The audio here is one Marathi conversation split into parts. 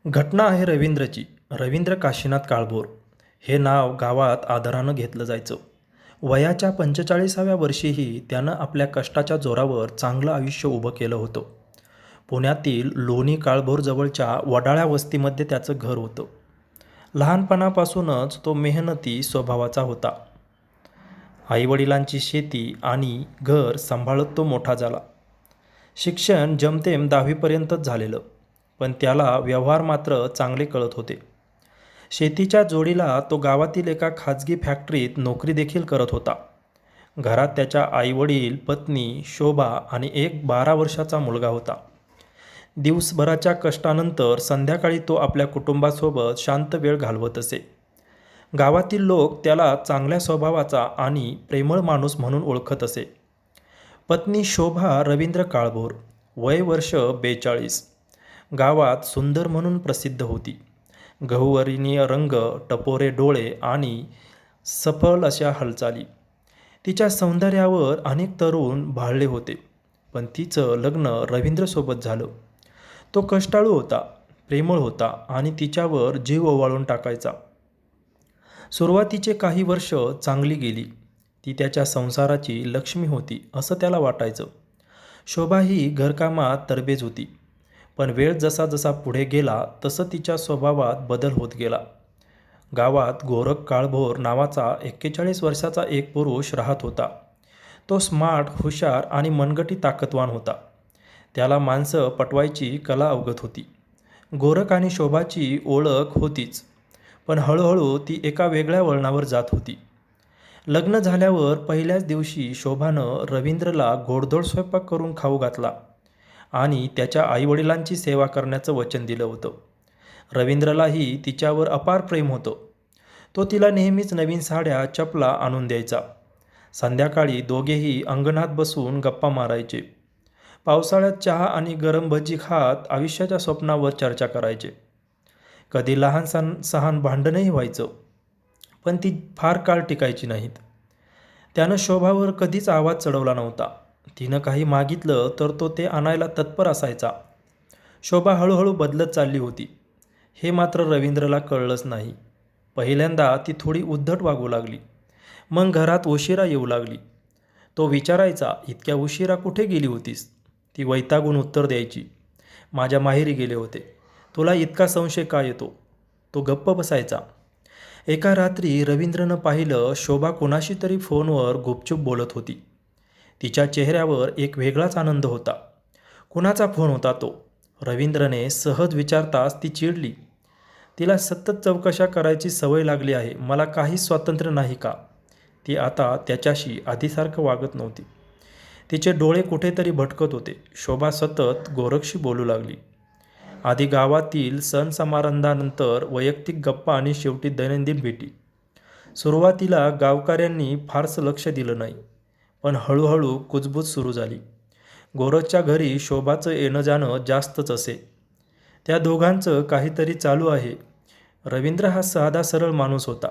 घटना आहे रवींद्रची. रवींद्र काशीनाथ काळभोर हे नाव गावात आदरानं घेतलं जायचं. वयाच्या 45व्या वर्षीही त्यानं आपल्या कष्टाच्या जोरावर चांगलं आयुष्य उभं केलं होतं. पुण्यातील लोणी काळभोर जवळच्या वडाळ्या वस्तीमध्ये त्याचं घर होतं. लहानपणापासूनच तो मेहनती स्वभावाचा होता. आईवडिलांची शेती आणि घर सांभाळत तो मोठा झाला. शिक्षण जमतेम 10वीपर्यंतच झालेलं, पण त्याला व्यवहार मात्र चांगले कळत होते. शेतीच्या जोडीला तो गावातील एका खाजगी फॅक्टरीत नोकरी देखील करत होता. घरात त्याच्या आईवडील, पत्नी शोभा आणि एक 12 वर्षाचा मुलगा होता. दिवसभराच्या कष्टानंतर संध्याकाळी तो आपल्या कुटुंबासोबत शांत वेळ घालवत असे. गावातील लोक त्याला चांगल्या स्वभावाचा आणि प्रेमळ माणूस म्हणून ओळखत असे. पत्नी शोभा रवींद्र काळभोर, वय वर्ष 42, गावात सुंदर म्हणून प्रसिद्ध होती. गहुवर्णीय रंग, टपोरे डोळे आणि सफल अशा हालचाली. तिच्या सौंदर्यावर अनेक तरुण भाळले होते, पण तिचं लग्न रवींद्रसोबत झालं. तो कष्टाळू होता, प्रेमळ होता आणि तिच्यावर जीव ओवाळून टाकायचा. सुरुवातीचे काही वर्ष चांगली गेली. ती त्याच्या संसाराची लक्ष्मी होती असं त्याला वाटायचं. शोभा ही घरकामात तरबेज होती, पण वेळ जसा जसा पुढे गेला तसं तिच्या स्वभावात बदल होत गेला. गावात गोरख काळभोर नावाचा 41 वर्षाचा एक पुरुष राहत होता. तो स्मार्ट, हुशार आणि मनगटी ताकदवान होता. त्याला माणसं पटवायची कला अवगत होती. गोरख आणि शोभाची ओळख होतीच, पण हळूहळू ती एका वेगळ्या वळणावर जात होती. लग्न झाल्यावर पहिल्याच दिवशी शोभानं रवींद्रला गोडधोड स्वयंपाक करून खाऊ घातला आणि त्याच्या आईवडिलांची सेवा करण्याचं वचन दिलं होतं. रवींद्रलाही तिच्यावर अपार प्रेम होतं. तो तिला नेहमीच नवीन साड्या, चपला आणून द्यायचा. संध्याकाळी दोघेही अंगणात बसून गप्पा मारायचे. पावसाळ्यात चहा आणि गरम भजी खात आयुष्याच्या स्वप्नावर चर्चा करायचे. कधी लहान सहान भांडणही व्हायचं, पण ती फार काळ टिकायची नाहीत. त्यानं शोभावर कधीच आवाज चढवला नव्हता. तिनं काही मागितलं तर तो ते आणायला तत्पर असायचा. शोभा हळूहळू बदलत चालली होती, हे मात्र रवींद्रला कळलंच नाही. पहिल्यांदा ती थोडी उद्धट वागू लागली, मग घरात उशिरा येऊ लागली. तो विचारायचा, इतक्या उशिरा कुठे गेली होतीस? ती वैतागून उत्तर द्यायची, माझ्या माहेरी गेले होते. तुला इतका संशय का येतो? तो गप्प बसायचा. एका रात्री रवींद्रनं पाहिलं, शोभा कोणाशी तरी फोनवर गुपचूप बोलत होती. तिच्या चेहऱ्यावर एक वेगळाच आनंद होता. कुणाचा फोन होता तो? रवींद्रने सहज विचारताच ती चिडली. तिला सतत चौकशा करायची सवय लागली आहे, मला काही स्वातंत्र्य नाही का? ती आता त्याच्याशी आधीसारखं वागत नव्हती. तिचे डोळे कुठेतरी भटकत होते. शोभा सतत गोरखशी बोलू लागली. आधी गावातील सण समारंभानंतर वैयक्तिक गप्पा आणि शेवटी दैनंदिन भेटी. सुरुवातीला गावकऱ्यांनी फारसं लक्ष दिलं नाही, पण हळूहळू कुजबूज सुरू झाली. गोरखच्या घरी शोभाचं येणं जाणं जास्तच असे. त्या दोघांचं काहीतरी चालू आहे. रवींद्र हा साधा सरळ माणूस होता.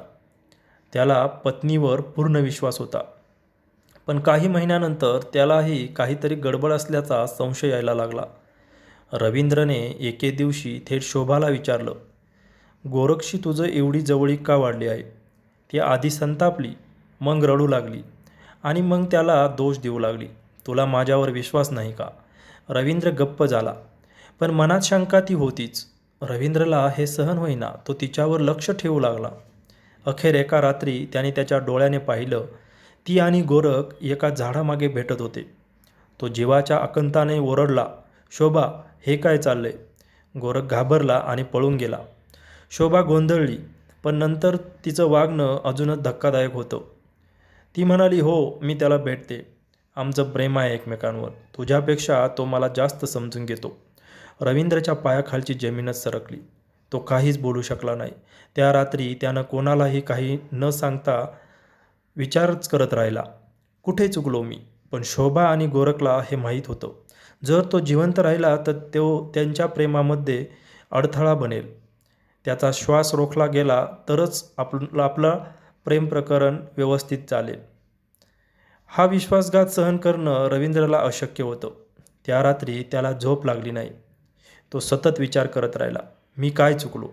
त्याला पत्नीवर पूर्ण विश्वास होता, पण काही महिन्यानंतर त्यालाही काहीतरी गडबड असल्याचा संशय यायला लागला. रवींद्रने एके दिवशी थेट शोभाला विचारलं, गोरखशी तुझं एवढी जवळीक का वाढली आहे? ती आधी संतापली, मग रडू लागली आणि मग त्याला दोष देऊ लागली. तुला माझ्यावर विश्वास नाही का? रवींद्र गप्प झाला, पण मनात शंका ती होतीच. रवींद्रला हे सहन होईना. तो तिच्यावर लक्ष ठेवू लागला. अखेर एका रात्री त्याने त्याच्या डोळ्याने पाहिलं, ती आणि गोरख एका झाडामागे भेटत होते. तो जीवाच्या आकंताने ओरडला, शोभा, हे काय चाललंय? गोरख घाबरला आणि पळून गेला. शोभा गोंधळली, पण नंतर तिचं वागणं अजूनच धक्कादायक होतं. ती म्हणाली, हो, मी त्याला भेटते. आमचं प्रेम आहे एकमेकांवर. तुझ्यापेक्षा तो मला जास्त समजून घेतो. रवींद्रच्या पायाखालची जमीनच सरकली. तो काहीच बोलू शकला नाही. त्या रात्री त्यानं कोणालाही काही न सांगता विचारच करत राहिला, कुठे चुकलो मी? पण शोभा आणि गोरखला हे माहीत होतं, जर तो जिवंत राहिला तर तो त्यांच्या प्रेमामध्ये अडथळा बनेल. त्याचा श्वास रोखला गेला तरच आपलं प्रेम प्रकरण व्यवस्थित चालेल. हा विश्वासघात सहन करणं रवींद्रला अशक्य होतं. त्या रात्री त्याला झोप लागली नाही. तो सतत विचार करत राहिला. मी काय चुकलो?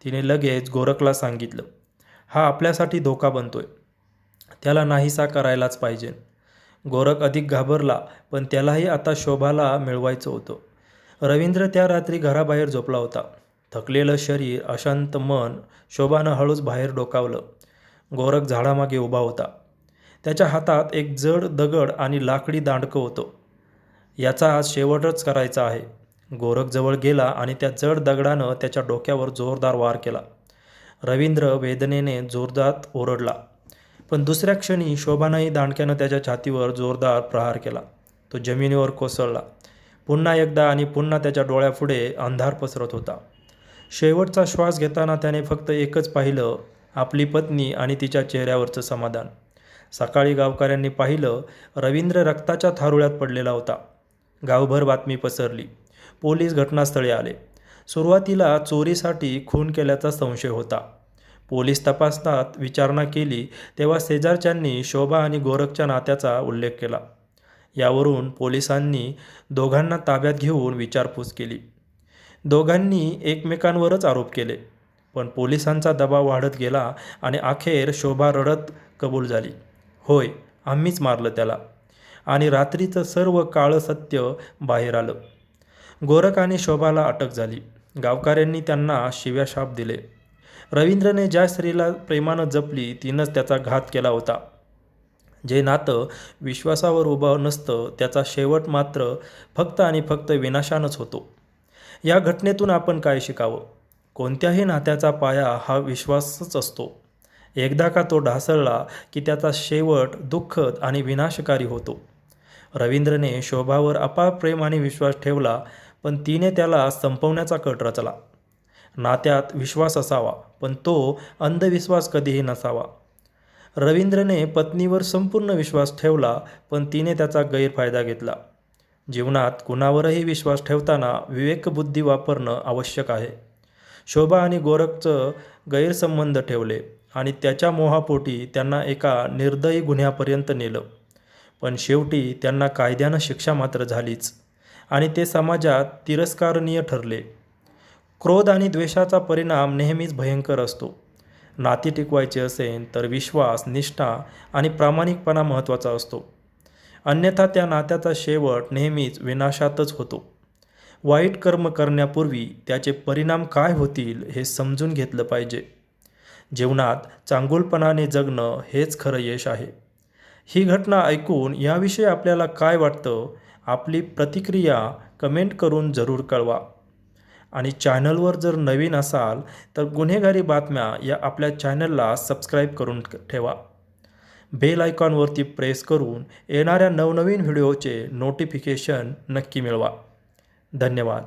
तिने लगेच गोरखला सांगितलं. हा आपल्यासाठी धोका बनतोय. त्याला नाहीसा करायलाच पाहिजे. गोरख अधिक घाबरला, पण त्यालाही आता शोभाला मिळवायचं होतं. रवींद्र त्या रात्री घराबाहेर झोपला होता. थकलेलं शरीर, अशांत मन. शोभानं हळूच बाहेर डोकावलं. गोरख झाडामागे उभा होता. त्याच्या हातात एक जड दगड आणि लाकडी दांडकं होतं. याचा आज शेवटच करायचा आहे. गोरख जवळ गेला आणि त्या जड दगडानं त्याच्या डोक्यावर जोरदार वार केला. रवींद्र वेदनेने जोरदार ओरडला. पण दुसऱ्या क्षणी शोभानंही दांडक्यानं त्याच्या छातीवर जोरदार प्रहार केला. तो जमिनीवर कोसळला. पुन्हा एकदा आणि पुन्हा त्याच्या डोळ्यापुढे अंधार पसरत होता. शेवटचा श्वास घेताना त्याने फक्त एकच पाहिलं, आपली पत्नी आणि तिच्या चेहऱ्यावरचं समाधान. सकाळी गावकऱ्यांनी पाहिलं, रवींद्र रक्ताच्या थारोळ्यात पडलेला होता. गावभर बातमी पसरली. पोलीस घटनास्थळी आले. सुरुवातीला चोरीसाठी खून केल्याचा संशय होता. पोलीस तपासात विचारणा केली तेव्हा शेजारच्यांनी शोभा आणि गोरखच्या नात्याचा उल्लेख केला. यावरून पोलिसांनी दोघांना ताब्यात घेऊन विचारपूस केली. दोघांनी एकमेकांवरच आरोप केले. पण पोलिसांचा दबाव वाढत गेला आणि अखेर शोभा रडत कबूल झाली. होय, आम्हीच मारलं त्याला. आणि रात्रीचं सर्व काळं सत्य बाहेर आलं. गोरख आणि शोभाला अटक झाली. गावकऱ्यांनी त्यांना शिव्याशाप दिले. रवींद्रने ज्या स्त्रीला प्रेमानं जपली तिनंच त्याचा घात केला होता. जे नातं विश्वासावर उभं नसतं त्याचा शेवट मात्र फक्त आणि फक्त विनाशानंच होतो. या घटनेतून आपण काय शिकावं? कोणत्याही नात्याचा पाया हा विश्वासच असतो. एकदा का तो ढासळला की त्याचा शेवट दुःखद आणि विनाशकारी होतो. रवींद्रने शोभावर अपार प्रेम आणि विश्वास ठेवला, पण तिने त्याला संपवण्याचा कट रचला. नात्यात विश्वास असावा, पण तो अंधविश्वास कधीही नसावा. रवींद्रने पत्नीवर संपूर्ण विश्वास ठेवला, पण तिने त्याचा गैरफायदा घेतला. जीवनात कुणावरही विश्वास ठेवताना विवेकबुद्धी वापरणं आवश्यक आहे. शोभा आणि गोरखचं गैरसंबंध ठेवले आणि त्याच्या मोहापोटी त्यांना एका निर्दयी गुन्ह्यापर्यंत नेलं. पण शेवटी त्यांना कायद्यानं शिक्षा मात्र झालीच आणि ते समाजात तिरस्कारणीय ठरले. क्रोध आणि द्वेषाचा परिणाम नेहमीच भयंकर असतो. नाती टिकवायची असेल तर विश्वास, निष्ठा आणि प्रामाणिकपणा महत्त्वाचा असतो. अन्यथा त्या नात्याचा शेवट नेहमीच विनाशातच होतो. वाईट कर्म करण्यापूर्वी त्याचे परिणाम काय होतील हे समजून घेतलं पाहिजे. जीवनात चांगुलपणाने जगणं हेच खरं यश आहे. ही घटना ऐकून याविषयी आपल्याला काय वाटतं? आपली प्रतिक्रिया कमेंट करून जरूर कळवा. आणि चॅनलवर जर नवीन असाल तर गुन्हेगारी बातम्या या आपल्या चॅनलला सबस्क्राईब करून ठेवा. बेल आयकॉनवरती प्रेस करून येणाऱ्या नवनवीन व्हिडिओचे नोटिफिकेशन नक्की मिळवा. धन्यवाद.